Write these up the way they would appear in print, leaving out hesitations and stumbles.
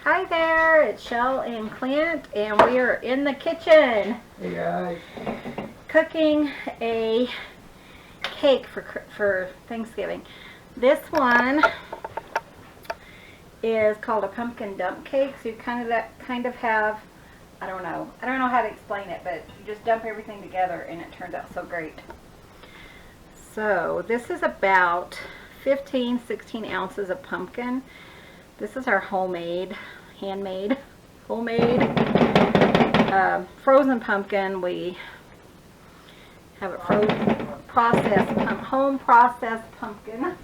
Hi there, it's Shell and Clint, and we are in the kitchen. Hey guys. Cooking a cake for Thanksgiving. This one is called a pumpkin dump cake. So you kind of have, I don't know how to explain it, but you just dump everything together and it turns out so great. So this is about 16 ounces of pumpkin. This is our homemade, homemade frozen pumpkin. We have it frozen, home processed pumpkin.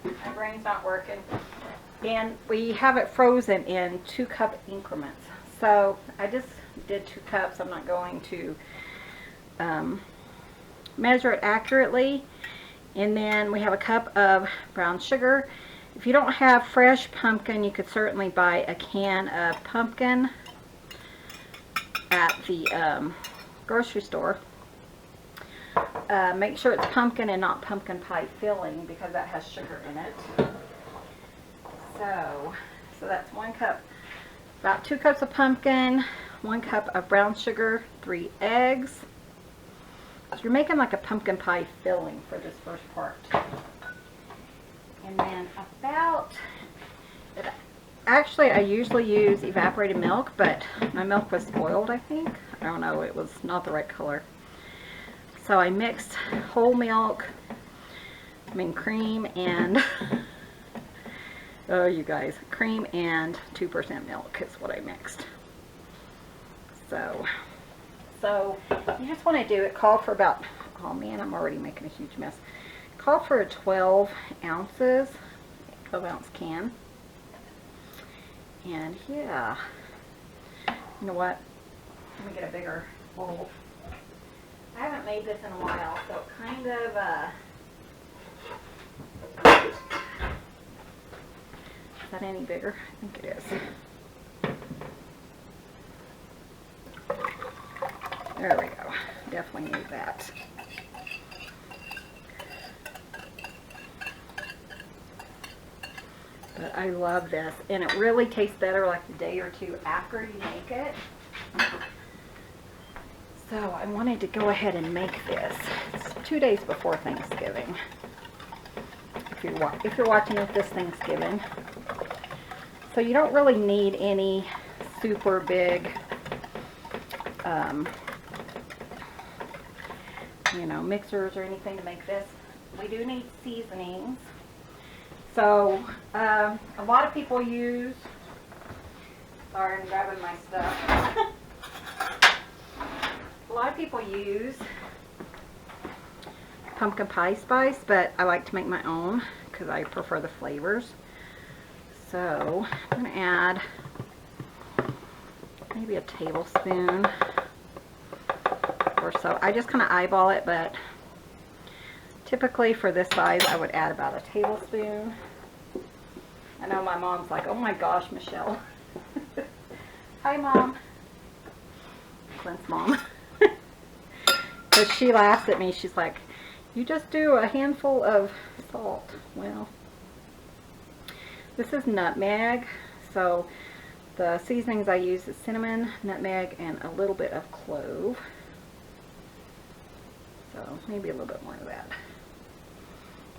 My brain's not working. And we have it frozen in 2-cup increments. So I just did 2 cups. I'm not going to measure it accurately. And then we have a cup of brown sugar. If you don't have fresh pumpkin, you could certainly buy a can of pumpkin at the grocery store. Make sure it's pumpkin and not pumpkin pie filling because that has sugar in it. So that's 1 cup, about 2 cups of pumpkin, 1 cup of brown sugar, 3 eggs. So you're making like a pumpkin pie filling for this first part. And then actually I usually use evaporated milk, but my milk was spoiled, I think. I don't know, it was not the right color. So I mixed whole milk, cream and, oh you guys, cream and 2% milk is what I mixed. So you just want to do it, call for about, oh man, I'm already making a huge mess. Call for a 12 ounces, 12 ounce can. And yeah, you know what, let me get a bigger bowl. I haven't made this in a while, so it kind of, is that any bigger? I think it is. There we go, definitely need that. But I love this, and it really tastes better like a day or 2 after you make it. So I wanted to go ahead and make this. It's 2 days before Thanksgiving. If you're watching it this Thanksgiving. So you don't really need any super big, mixers or anything to make this. We do need seasonings. So, a lot of people use, sorry I'm grabbing my stuff, a lot of people use pumpkin pie spice, but I like to make my own because I prefer the flavors. So, I'm going to add maybe a tablespoon or so. I just kind of eyeball it, but typically for this size I would add about a tablespoon. I know my mom's like, oh my gosh, Michelle. Hi Mom. Clint's mom. Because she laughs at me. She's like, you just do a handful of salt. Well, this is nutmeg. So the seasonings I use is cinnamon, nutmeg, and a little bit of clove. So maybe a little bit more of that.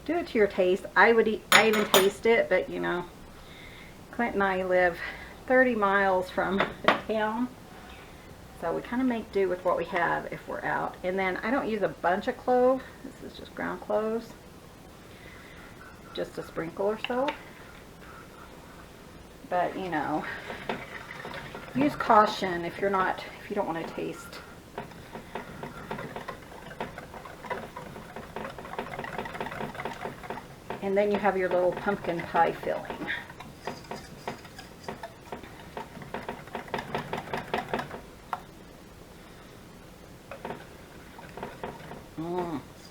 Do it to your taste. I even taste it, but you know, Clint and I live 30 miles from the town, so we kind of make do with what we have if we're out. And then I don't use a bunch of clove. This is just ground cloves, just a sprinkle or so. But you know, use caution if you don't want to taste. And then you have your little pumpkin pie filling.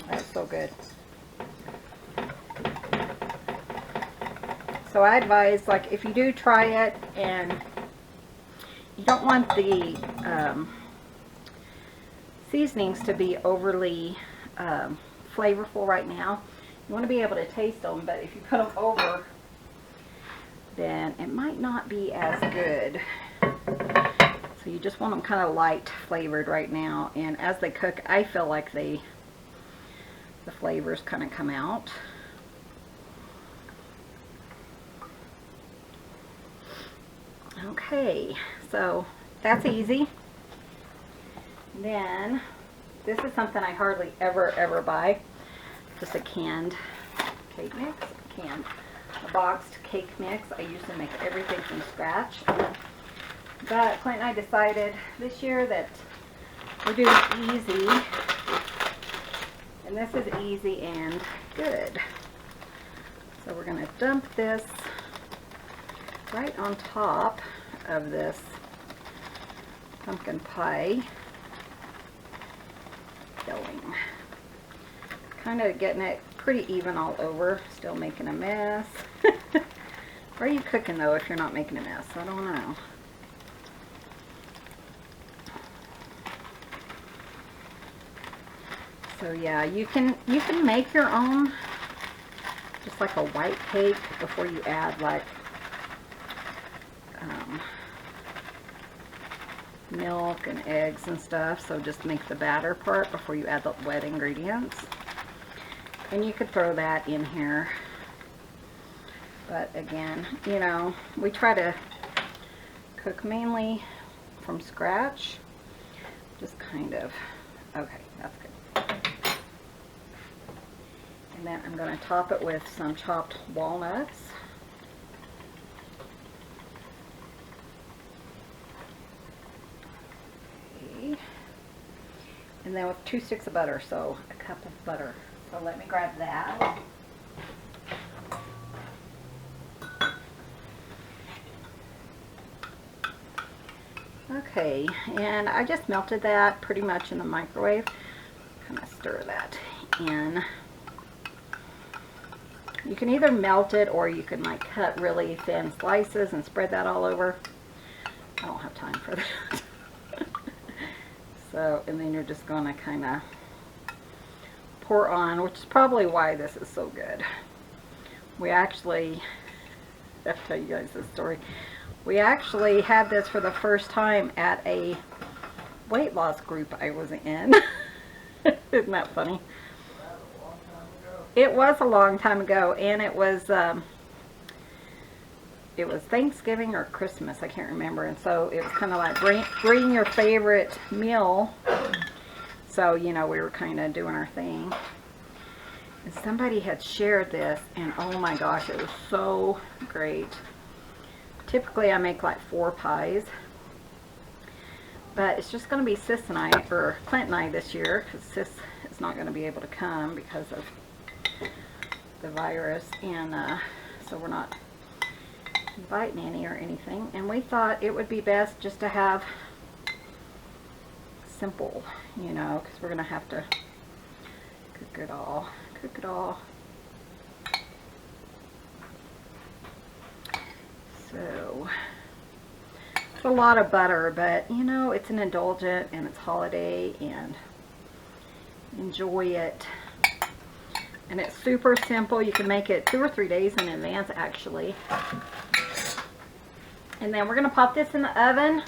That's so good. So I advise, like, if you do try it and you don't want the seasonings to be overly flavorful right now, you want to be able to taste them, but if you put them over then it might not be as good. So you just want them kind of light flavored right now, and as they cook, I feel like the flavors kind of come out. Okay, so that's easy. Then this is something I hardly ever buy, just a canned cake mix, a boxed cake mix. I usually make everything from scratch. But Clint and I decided this year that we're doing easy, and this is easy and good. So we're going to dump this right on top of this pumpkin pie filling. Kind of getting it pretty even all over, still making a mess. Where are you cooking though if you're not making a mess? I don't know. So yeah, you can make your own, just like a white cake, before you add like milk and eggs and stuff. So just make the batter part before you add the wet ingredients. And you could throw that in here. But again, you know, we try to cook mainly from scratch. Just kind of, okay, that's good. And then I'm going to top it with some chopped walnuts. Okay. And then with 2 sticks of butter, so a cup of butter. So let me grab that. Okay, and I just melted that pretty much in the microwave. Kind of stir that in. You can either melt it or you can like cut really thin slices and spread that all over. I don't have time for that. So, and then you're just going to kind of pour on, which is probably why this is so good. We actually, I have to tell you guys this story. We actually had this for the first time at a weight loss group I was in. Isn't that funny? It was a long time ago, and it was Thanksgiving or Christmas, I can't remember. And so it was kind of like bring your favorite meal. So, you know, we were kind of doing our thing. And somebody had shared this, and oh my gosh, it was so great. Typically I make like 4 pies, but it's just going to be Sis and I, or Clint and I this year, because Sis is not going to be able to come because of the virus, and so we're not inviting any or anything. And we thought it would be best just to have simple, you know, because we're going to have to cook it all. So it's a lot of butter, but you know, it's an indulgent and it's holiday, and enjoy it. And it's super simple. You can make it 2 or 3 days in advance actually. And then we're going to pop this in the oven.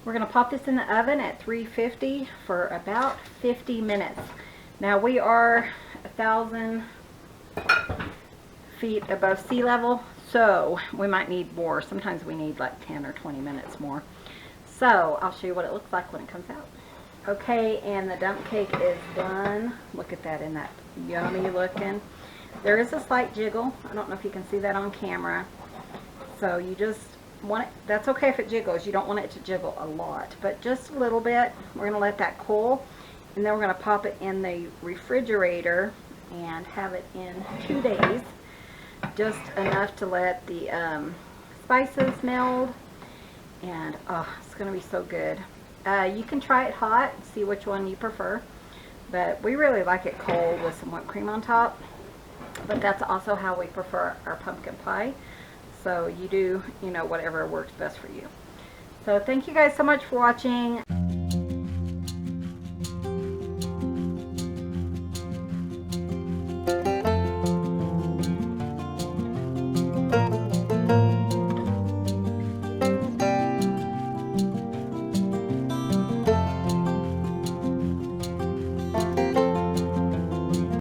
We're going to pop this in the oven at 350 for about 50 minutes. Now we are 1,000 feet above sea level, so we might need more. Sometimes we need like 10 or 20 minutes more. So I'll show you what it looks like when it comes out. Okay, and the dump cake is done. Look at that, in that yummy looking. There is a slight jiggle. I don't know if you can see that on camera. So you just want it, that's okay if it jiggles. You don't want it to jiggle a lot, but just a little bit. We're going to let that cool, and then we're going to pop it in the refrigerator and have it in 2 days. Just enough to let the spices meld, and oh, it's going to be so good. You can try it hot, see which one you prefer, but we really like it cold with some whipped cream on top. But that's also how we prefer our pumpkin pie. So you do, you know, whatever works best for you. So thank you guys so much for watching.